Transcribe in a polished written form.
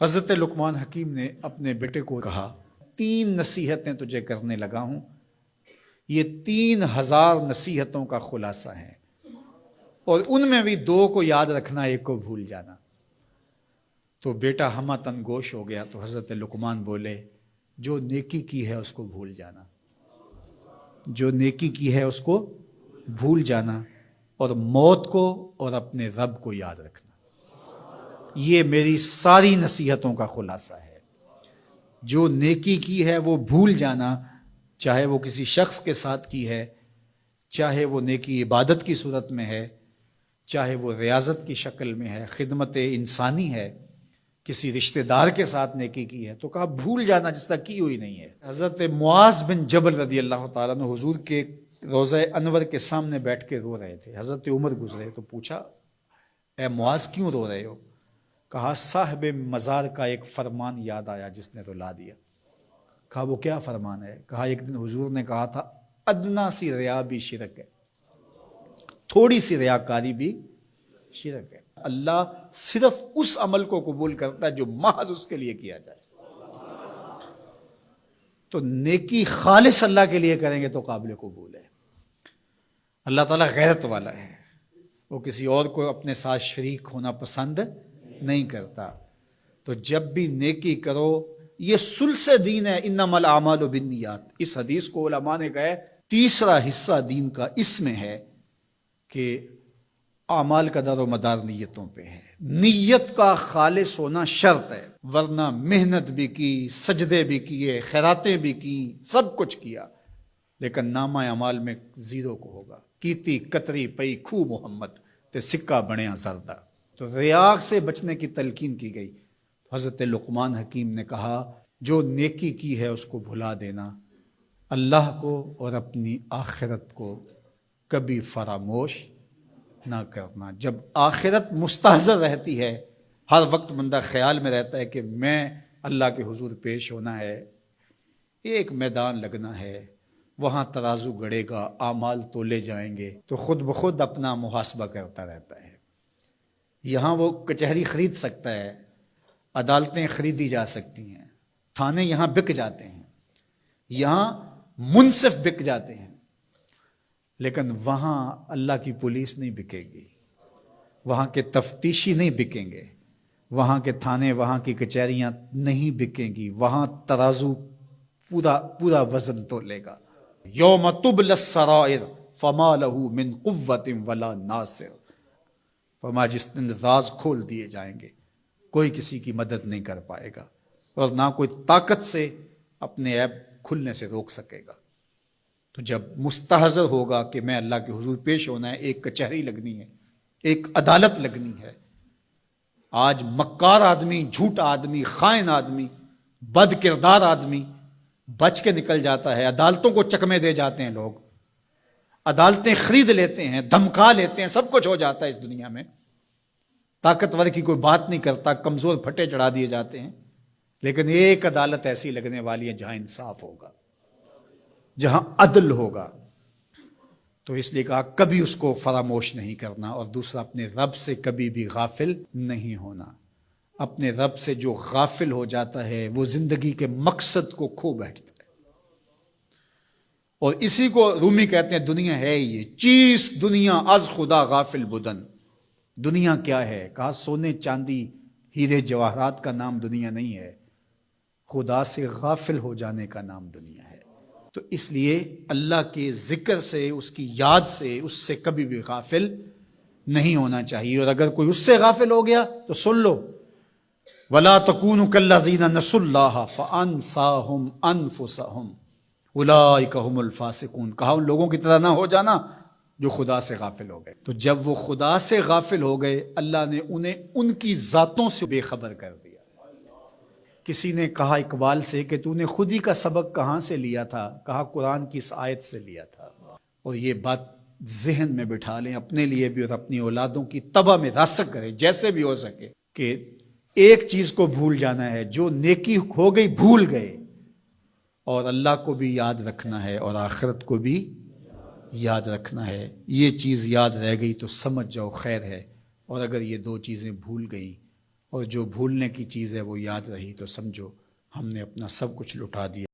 حضرت لقمان حکیم نے اپنے بیٹے کو کہا 3 نصیحتیں تجھے کرنے لگا ہوں، یہ 3000 نصیحتوں کا خلاصہ ہے، اور ان میں بھی 2 کو یاد رکھنا، 1 کو بھول جانا۔ تو بیٹا ہمہ تنگوش ہو گیا، تو حضرت لقمان بولے جو نیکی کی ہے اس کو بھول جانا، جو نیکی کی ہے اس کو بھول جانا، اور موت کو اور اپنے رب کو یاد رکھنا۔ یہ میری ساری نصیحتوں کا خلاصہ ہے۔ جو نیکی کی ہے وہ بھول جانا، چاہے وہ کسی شخص کے ساتھ کی ہے، چاہے وہ نیکی عبادت کی صورت میں ہے، چاہے وہ ریاضت کی شکل میں ہے، خدمت انسانی ہے، کسی رشتہ دار کے ساتھ نیکی کی ہے، تو کہا بھول جانا جس طرح کی ہوئی نہیں ہے۔ حضرت معاذ بن جبل رضی اللہ تعالیٰ عنہ حضور کے روضہ انور کے سامنے بیٹھ کے رو رہے تھے۔ حضرت عمر گزرے تو پوچھا اے معاذ کیوں رو رہے ہو؟ کہا صاحب مزار کا ایک فرمان یاد آیا جس نے رلا دیا۔ کہا وہ کیا فرمان ہے؟ کہا ایک دن حضور نے کہا تھا ادنا سی ریا بھی شرک ہے، تھوڑی سی ریاکاری بھی شرک ہے۔ اللہ صرف اس عمل کو قبول کرتا ہے جو محض اس کے لیے کیا جائے۔ تو نیکی خالص اللہ کے لیے کریں گے تو قابل قبول ہے۔ اللہ تعالیٰ غیرت والا ہے، وہ کسی اور کو اپنے ساتھ شریک ہونا پسند نہیں کرتا۔ تو جب بھی نیکی کرو، یہ ثلث دین ہے، انما الاعمال بالنیات۔ اس حدیث کو علماء نے کہا ہے 3 حصہ دین کا اس میں ہے کہ اعمال کا دار و مدار نیتوں پہ ہے۔ نیت کا خالص ہونا شرط ہے، ورنہ محنت بھی کی، سجدے بھی کیے، خیراتیں بھی کی، سب کچھ کیا، لیکن نامہ اعمال میں 0 کو ہوگا۔ کیتی کتری پئی کھو محمد تے سکہ بنیا زردہ۔ تو ریاء سے بچنے کی تلقین کی گئی۔ حضرت لقمان حکیم نے کہا جو نیکی کی ہے اس کو بھلا دینا، اللہ کو اور اپنی آخرت کو کبھی فراموش نہ کرنا۔ جب آخرت مستحضر رہتی ہے، ہر وقت بندہ خیال میں رہتا ہے کہ میں اللہ کے حضور پیش ہونا ہے، ایک میدان لگنا ہے، وہاں ترازو گڑے گا، اعمال تولے جائیں گے، تو خود بخود اپنا محاسبہ کرتا رہتا ہے۔ یہاں وہ کچہری خرید سکتا ہے، عدالتیں خریدی جا سکتی ہیں، تھانے یہاں بک جاتے ہیں، یہاں منصف بک جاتے ہیں، لیکن وہاں اللہ کی پولیس نہیں بکے گی، وہاں کے تفتیشی نہیں بکیں گے، وہاں کے تھانے، وہاں کی کچہریاں نہیں بکیں گی، وہاں ترازو پورا وزن تولے گا۔ یوم تبلی السرائر فما لہ من قوت ولا ناصر۔ فرمایا جس دن راز کھول دیے جائیں گے، کوئی کسی کی مدد نہیں کر پائے گا، اور نہ کوئی طاقت سے اپنے عیب کھلنے سے روک سکے گا۔ تو جب مستحضر ہوگا کہ میں اللہ کے حضور پیش ہونا ہے، ایک کچہری لگنی ہے، ایک عدالت لگنی ہے۔ آج مکار آدمی، جھوٹا آدمی، خائن آدمی، بد کردار آدمی بچ کے نکل جاتا ہے، عدالتوں کو چکمے دے جاتے ہیں لوگ، عدالتیں خرید لیتے ہیں، دھمکا لیتے ہیں، سب کچھ ہو جاتا ہے اس دنیا میں۔ طاقتور کی کوئی بات نہیں کرتا، کمزور پھٹے چڑھا دیے جاتے ہیں، لیکن ایک عدالت ایسی لگنے والی ہے جہاں انصاف ہوگا، جہاں عدل ہوگا۔ تو اس لیے کہا کبھی اس کو فراموش نہیں کرنا، اور دوسرا اپنے رب سے کبھی بھی غافل نہیں ہونا۔ اپنے رب سے جو غافل ہو جاتا ہے وہ زندگی کے مقصد کو کھو بیٹھتا ہے، اور اسی کو رومی کہتے ہیں دنیا ہے یہ چیز، دنیا از خدا غافل بدن۔ دنیا کیا ہے؟ کہا سونے چاندی ہیرے جواہرات کا نام دنیا نہیں ہے، خدا سے غافل ہو جانے کا نام دنیا ہے۔ تو اس لیے اللہ کے ذکر سے، اس کی یاد سے، اس سے کبھی بھی غافل نہیں ہونا چاہیے۔ اور اگر کوئی اس سے غافل ہو گیا تو سن لو وَلَا تَكُونُوا كَالَّذِينَ نَسُوا اللَّهَ فَأَنسَاهُمْ أَنفُسَهُمْ أُولَٰئِكَ هُمُ الْفَاسِقُونَ۔ کہا ان لوگوں کی طرح نہ ہو جانا جو خدا سے غافل ہو گئے۔ تو جب وہ خدا سے غافل ہو گئے، اللہ نے انہیں ان کی ذاتوں سے بے خبر کر دیا۔ کسی نے کہا اقبال سے کہ تو نے خود ہی کا سبق کہاں سے لیا تھا؟ کہا قرآن کی اس آیت سے لیا تھا۔ اور یہ بات ذہن میں بٹھا لیں، اپنے لیے بھی اور اپنی اولادوں کی طبع میں راسخ کریں جیسے بھی ہو سکے، کہ ایک چیز کو بھول جانا ہے، جو نیکی ہو گئی بھول گئے، اور اللہ کو بھی یاد رکھنا ہے اور آخرت کو بھی یاد رکھنا ہے۔ یہ چیز یاد رہ گئی تو سمجھ جاؤ خیر ہے، اور اگر یہ 2 چیزیں بھول گئیں اور جو بھولنے کی چیز ہے وہ یاد رہی تو سمجھو ہم نے اپنا سب کچھ لٹا دیا۔